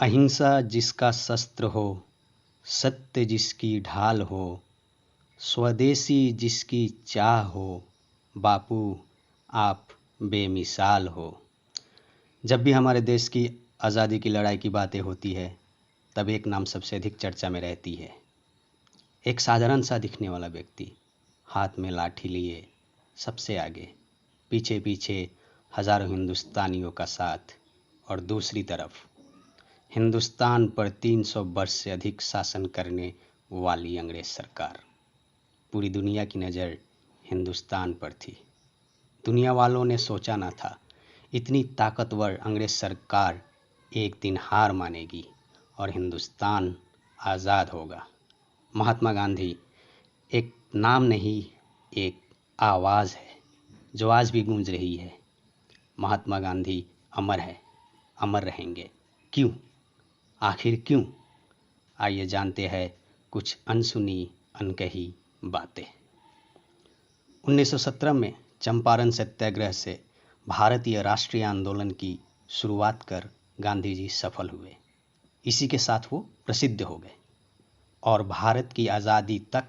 अहिंसा जिसका शस्त्र हो, सत्य जिसकी ढाल हो, स्वदेशी जिसकी चाह हो, बापू आप बेमिसाल हो। जब भी हमारे देश की आज़ादी की लड़ाई की बातें होती है तब एक नाम सबसे अधिक चर्चा में रहती है। एक साधारण सा दिखने वाला व्यक्ति हाथ में लाठी लिए सबसे आगे, पीछे पीछे हजारों हिंदुस्तानियों का साथ, और दूसरी तरफ हिंदुस्तान पर 300 वर्ष से अधिक शासन करने वाली अंग्रेज सरकार। पूरी दुनिया की नज़र हिंदुस्तान पर थी। दुनिया वालों ने सोचा ना था इतनी ताकतवर अंग्रेज सरकार एक दिन हार मानेगी और हिंदुस्तान आज़ाद होगा। महात्मा गांधी एक नाम नहीं, एक आवाज़ है जो आज भी गूंज रही है। महात्मा गांधी अमर है, अमर रहेंगे। क्यों? आखिर क्यों? आइए जानते हैं कुछ अनसुनी अनकही बातें। 1917 में चंपारण सत्याग्रह से भारतीय राष्ट्रीय आंदोलन की शुरुआत कर गांधी जी सफल हुए। इसी के साथ वो प्रसिद्ध हो गए और भारत की आज़ादी तक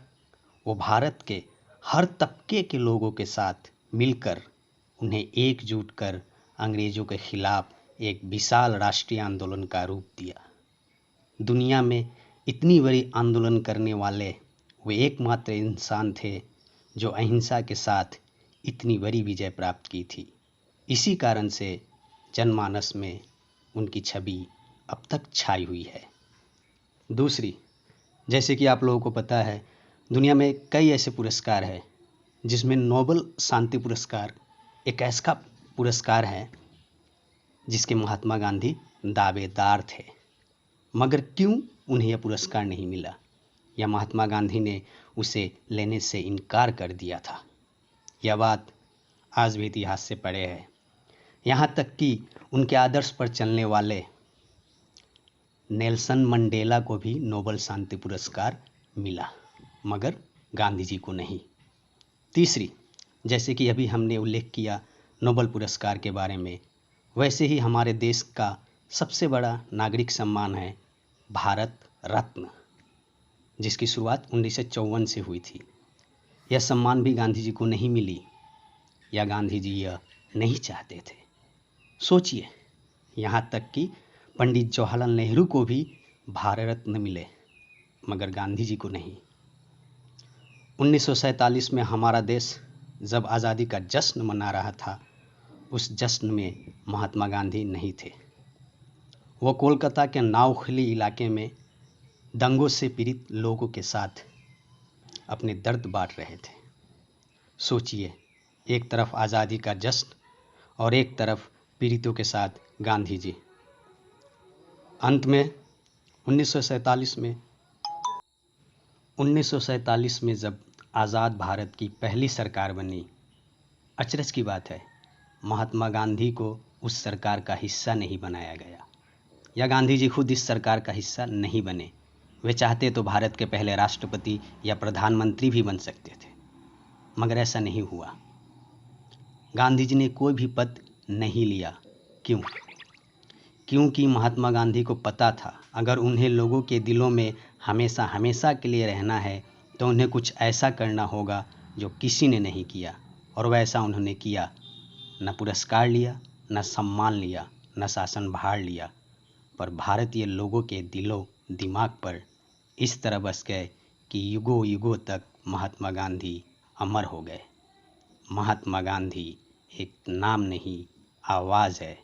वो भारत के हर तबके के लोगों के साथ मिलकर उन्हें एकजुट कर अंग्रेज़ों के खिलाफ एक विशाल राष्ट्रीय आंदोलन का रूप दिया। दुनिया में इतनी बड़ी आंदोलन करने वाले वे एकमात्र इंसान थे जो अहिंसा के साथ इतनी बड़ी विजय प्राप्त की थी। इसी कारण से जनमानस में उनकी छवि अब तक छाई हुई है। दूसरी, जैसे कि आप लोगों को पता है, दुनिया में कई ऐसे पुरस्कार हैं जिसमें नोबेल शांति पुरस्कार एक ऐसा पुरस्कार है जिसके महात्मा गांधी दावेदार थे। मगर क्यों उन्हें यह पुरस्कार नहीं मिला, या महात्मा गांधी ने उसे लेने से इनकार कर दिया था? यह बात आज भी इतिहास से पढ़े है। यहाँ तक कि उनके आदर्श पर चलने वाले नेल्सन मंडेला को भी नोबेल शांति पुरस्कार मिला, मगर गांधी जी को नहीं। तीसरी, जैसे कि अभी हमने उल्लेख किया नोबेल पुरस्कार के बारे में, वैसे ही हमारे देश का सबसे बड़ा नागरिक सम्मान है भारत रत्न, जिसकी शुरुआत 1954 से हुई थी। यह सम्मान भी गांधी जी को नहीं मिली, या गांधी जी यह नहीं चाहते थे। सोचिए, यहाँ तक कि पंडित जवाहरलाल नेहरू को भी भारत रत्न मिले, मगर गांधी जी को नहीं। 1947 में हमारा देश जब आज़ादी का जश्न मना रहा था, उस जश्न में महात्मा गांधी नहीं थे। वो कोलकाता के नौखली इलाके में दंगों से पीड़ित लोगों के साथ अपने दर्द बांट रहे थे। सोचिए, एक तरफ आज़ादी का जश्न और एक तरफ पीड़ितों के साथ गांधी जी। अंत में 1947 में जब आज़ाद भारत की पहली सरकार बनी, अचरज की बात है महात्मा गांधी को उस सरकार का हिस्सा नहीं बनाया गया, या गांधी जी खुद इस सरकार का हिस्सा नहीं बने। वे चाहते तो भारत के पहले राष्ट्रपति या प्रधानमंत्री भी बन सकते थे, मगर ऐसा नहीं हुआ। गांधी जी ने कोई भी पद नहीं लिया। क्यों? क्योंकि महात्मा गांधी को पता था अगर उन्हें लोगों के दिलों में हमेशा हमेशा के लिए रहना है तो उन्हें कुछ ऐसा करना होगा जो किसी ने नहीं किया, और वैसा उन्होंने किया। न पुरस्कार लिया, न सम्मान लिया, न शासन भार लिया, पर भारतीय लोगों के दिलों दिमाग पर इस तरह बस गए कि युगों युगों तक महात्मा गांधी अमर हो गए। महात्मा गांधी एक नाम नहीं, आवाज़ है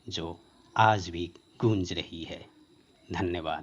जो आज भी गूंज रही है। धन्यवाद।